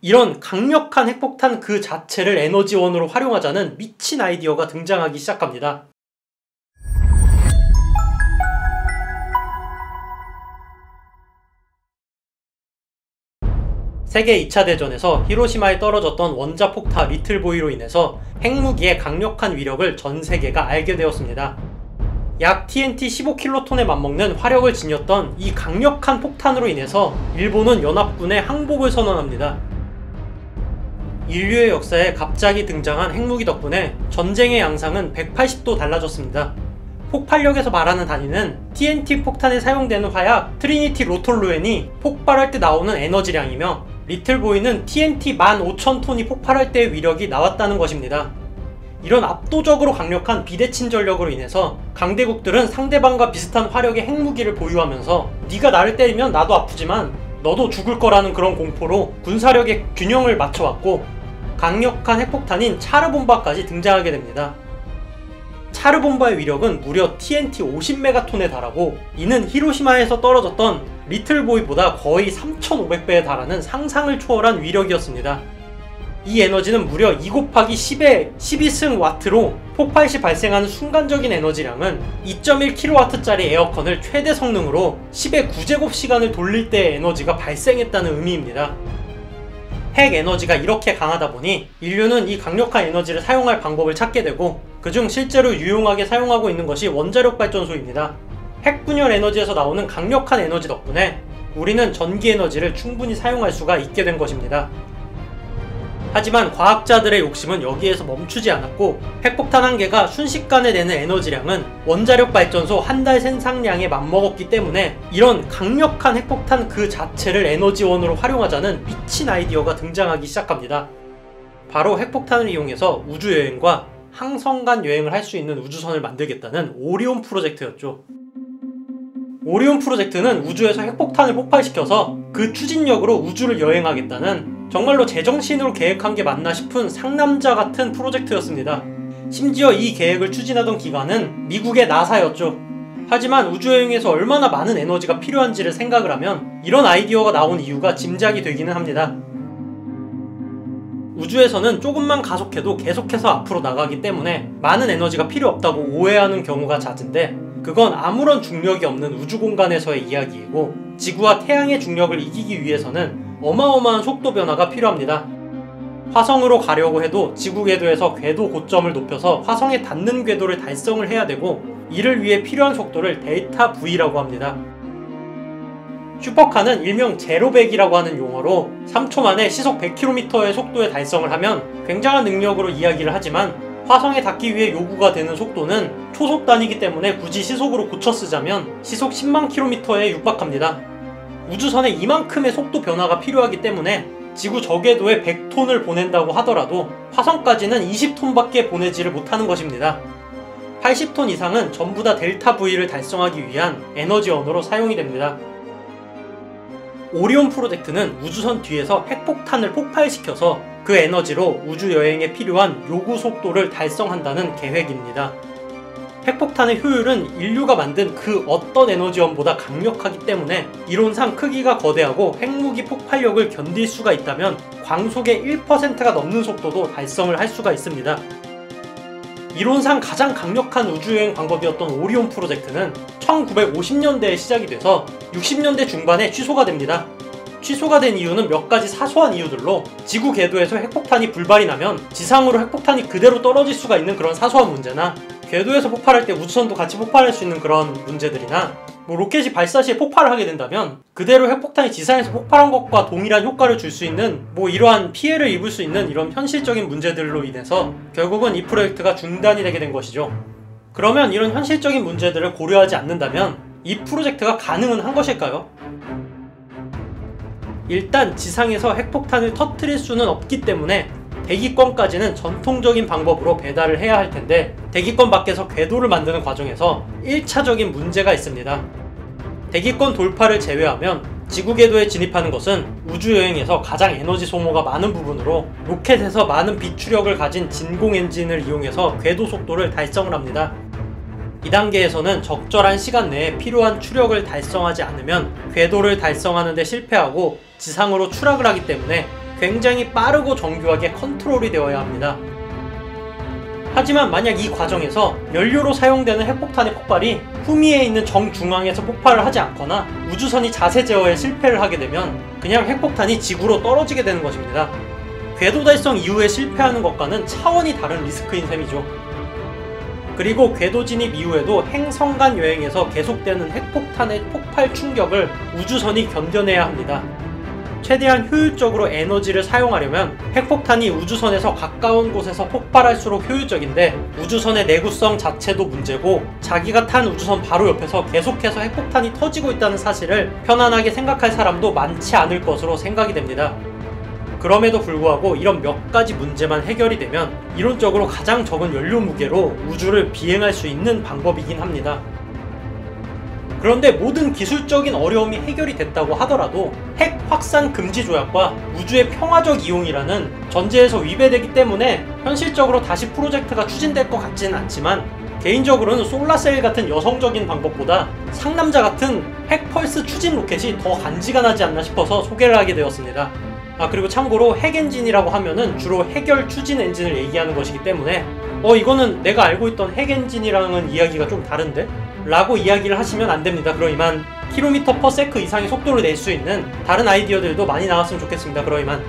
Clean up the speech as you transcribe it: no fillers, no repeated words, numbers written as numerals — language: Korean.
이런 강력한 핵폭탄 그 자체를 에너지원으로 활용하자는 미친 아이디어가 등장하기 시작합니다. 세계 2차 대전에서 히로시마에 떨어졌던 원자폭탄 리틀보이로 인해서 핵무기의 강력한 위력을 전 세계가 알게 되었습니다. 약 TNT 15킬로톤에 맞먹는 화력을 지녔던 이 강력한 폭탄으로 인해서 일본은 연합군의 항복을 선언합니다. 인류의 역사에 갑자기 등장한 핵무기 덕분에 전쟁의 양상은 180도 달라졌습니다. 폭발력에서 말하는 단위는 TNT 폭탄에 사용되는 화약 트리니티 로톨루엔이 폭발할 때 나오는 에너지량이며 리틀보이는 TNT 15,000톤이 폭발할 때의 위력이 나왔다는 것입니다. 이런 압도적으로 강력한 비대칭 전력으로 인해서 강대국들은 상대방과 비슷한 화력의 핵무기를 보유하면서 네가 나를 때리면 나도 아프지만 너도 죽을 거라는 그런 공포로 군사력의 균형을 맞춰왔고 강력한 핵폭탄인 차르본바까지 등장하게 됩니다. 차르본바의 위력은 무려 TNT 50메가톤에 달하고 이는 히로시마에서 떨어졌던 리틀보이보다 거의 3,500배에 달하는 상상을 초월한 위력이었습니다. 이 에너지는 무려 2 곱하기 10의 12승 와트로 폭발 시 발생하는 순간적인 에너지량은 2.1kW짜리 에어컨을 최대 성능으로 10의 9제곱시간을 돌릴 때의 에너지가 발생했다는 의미입니다. 핵 에너지가 이렇게 강하다 보니 인류는 이 강력한 에너지를 사용할 방법을 찾게 되고 그중 실제로 유용하게 사용하고 있는 것이 원자력 발전소입니다. 핵분열 에너지에서 나오는 강력한 에너지 덕분에 우리는 전기 에너지를 충분히 사용할 수가 있게 된 것입니다. 하지만 과학자들의 욕심은 여기에서 멈추지 않았고 핵폭탄 한 개가 순식간에 내는 에너지량은 원자력 발전소 한 달 생산량에 맞먹었기 때문에 이런 강력한 핵폭탄 그 자체를 에너지원으로 활용하자는 미친 아이디어가 등장하기 시작합니다. 바로 핵폭탄을 이용해서 우주여행과 항성 간 여행을 할 수 있는 우주선을 만들겠다는 오리온 프로젝트였죠. 오리온 프로젝트는 우주에서 핵폭탄을 폭발시켜서 그 추진력으로 우주를 여행하겠다는 정말로 제정신으로 계획한 게 맞나 싶은 상남자 같은 프로젝트였습니다. 심지어 이 계획을 추진하던 기관은 미국의 나사였죠. 하지만 우주여행에서 얼마나 많은 에너지가 필요한지를 생각을 하면 이런 아이디어가 나온 이유가 짐작이 되기는 합니다. 우주에서는 조금만 가속해도 계속해서 앞으로 나가기 때문에 많은 에너지가 필요 없다고 오해하는 경우가 잦은데 그건 아무런 중력이 없는 우주 공간에서의 이야기이고 지구와 태양의 중력을 이기기 위해서는 어마어마한 속도 변화가 필요합니다. 화성으로 가려고 해도 지구 궤도에서 궤도 고점을 높여서 화성에 닿는 궤도를 달성을 해야 되고 이를 위해 필요한 속도를 델타 V라고 합니다. 슈퍼카는 일명 제로백이라고 하는 용어로 3초 만에 시속 100km의 속도에 달성을 하면 굉장한 능력으로 이야기를 하지만 화성에 닿기 위해 요구가 되는 속도는 초속 단위이기 때문에 굳이 시속으로 고쳐 쓰자면 시속 10만 km에 육박합니다. 우주선에 이만큼의 속도 변화가 필요하기 때문에 지구 저궤도에 100톤을 보낸다고 하더라도 화성까지는 20톤밖에 보내지를 못하는 것입니다. 80톤 이상은 전부 다 델타 V를 달성하기 위한 에너지원으로 사용이 됩니다. 오리온 프로젝트는 우주선 뒤에서 핵폭탄을 폭발시켜서 그 에너지로 우주여행에 필요한 요구 속도를 달성한다는 계획입니다. 핵폭탄의 효율은 인류가 만든 그 어떤 에너지원보다 강력하기 때문에 이론상 크기가 거대하고 핵무기 폭발력을 견딜 수가 있다면 광속의 1%가 넘는 속도도 달성을 할 수가 있습니다. 이론상 가장 강력한 우주여행 방법이었던 오리온 프로젝트는 1950년대에 시작이 돼서 60년대 중반에 취소가 됩니다. 취소가 된 이유는 몇 가지 사소한 이유들로 지구 궤도에서 핵폭탄이 불발이 나면 지상으로 핵폭탄이 그대로 떨어질 수가 있는 그런 사소한 문제나 궤도에서 폭발할 때 우주선도 같이 폭발할 수 있는 그런 문제들이나 로켓이 발사 시에 폭발을 하게 된다면 그대로 핵폭탄이 지상에서 폭발한 것과 동일한 효과를 줄 수 있는 이러한 피해를 입을 수 있는 이런 현실적인 문제들로 인해서 결국은 이 프로젝트가 중단이 되게 된 것이죠. 그러면 이런 현실적인 문제들을 고려하지 않는다면 이 프로젝트가 가능은 한 것일까요? 일단 지상에서 핵폭탄을 터뜨릴 수는 없기 때문에 대기권까지는 전통적인 방법으로 배달을 해야 할 텐데 대기권 밖에서 궤도를 만드는 과정에서 1차적인 문제가 있습니다. 대기권 돌파를 제외하면 지구 궤도에 진입하는 것은 우주여행에서 가장 에너지 소모가 많은 부분으로 로켓에서 많은 비추력을 가진 진공 엔진을 이용해서 궤도 속도를 달성을 합니다. 이 단계에서는 적절한 시간 내에 필요한 추력을 달성하지 않으면 궤도를 달성하는 데 실패하고 지상으로 추락을 하기 때문에 굉장히 빠르고 정교하게 컨트롤이 되어야 합니다. 하지만 만약 이 과정에서 연료로 사용되는 핵폭탄의 폭발이 후미에 있는 정중앙에서 폭발을 하지 않거나 우주선이 자세 제어에 실패를 하게 되면 그냥 핵폭탄이 지구로 떨어지게 되는 것입니다. 궤도 달성 이후에 실패하는 것과는 차원이 다른 리스크인 셈이죠. 그리고 궤도 진입 이후에도 행성 간 여행에서 계속되는 핵폭탄의 폭발 충격을 우주선이 견뎌내야 합니다. 최대한 효율적으로 에너지를 사용하려면 핵폭탄이 우주선에서 가까운 곳에서 폭발할수록 효율적인데 우주선의 내구성 자체도 문제고 자기가 탄 우주선 바로 옆에서 계속해서 핵폭탄이 터지고 있다는 사실을 편안하게 생각할 사람도 많지 않을 것으로 생각이 됩니다. 그럼에도 불구하고 이런 몇 가지 문제만 해결이 되면 이론적으로 가장 적은 연료 무게로 우주를 비행할 수 있는 방법이긴 합니다. 그런데 모든 기술적인 어려움이 해결이 됐다고 하더라도 핵 확산 금지 조약과 우주의 평화적 이용이라는 전제에서 위배되기 때문에 현실적으로 다시 프로젝트가 추진될 것 같지는 않지만 개인적으로는 솔라셀 같은 여성적인 방법보다 상남자 같은 핵펄스 추진 로켓이 더 간지가 나지 않나 싶어서 소개를 하게 되었습니다. 그리고 참고로 핵엔진이라고 하면은 주로 해결 추진 엔진을 얘기하는 것이기 때문에 이거는 내가 알고 있던 핵엔진이랑은 이야기가 좀 다른데? 라고 이야기를 하시면 안됩니다. 그럼 이만 km/s 이상의 속도를 낼 수 있는 다른 아이디어들도 많이 나왔으면 좋겠습니다. 그럼 이만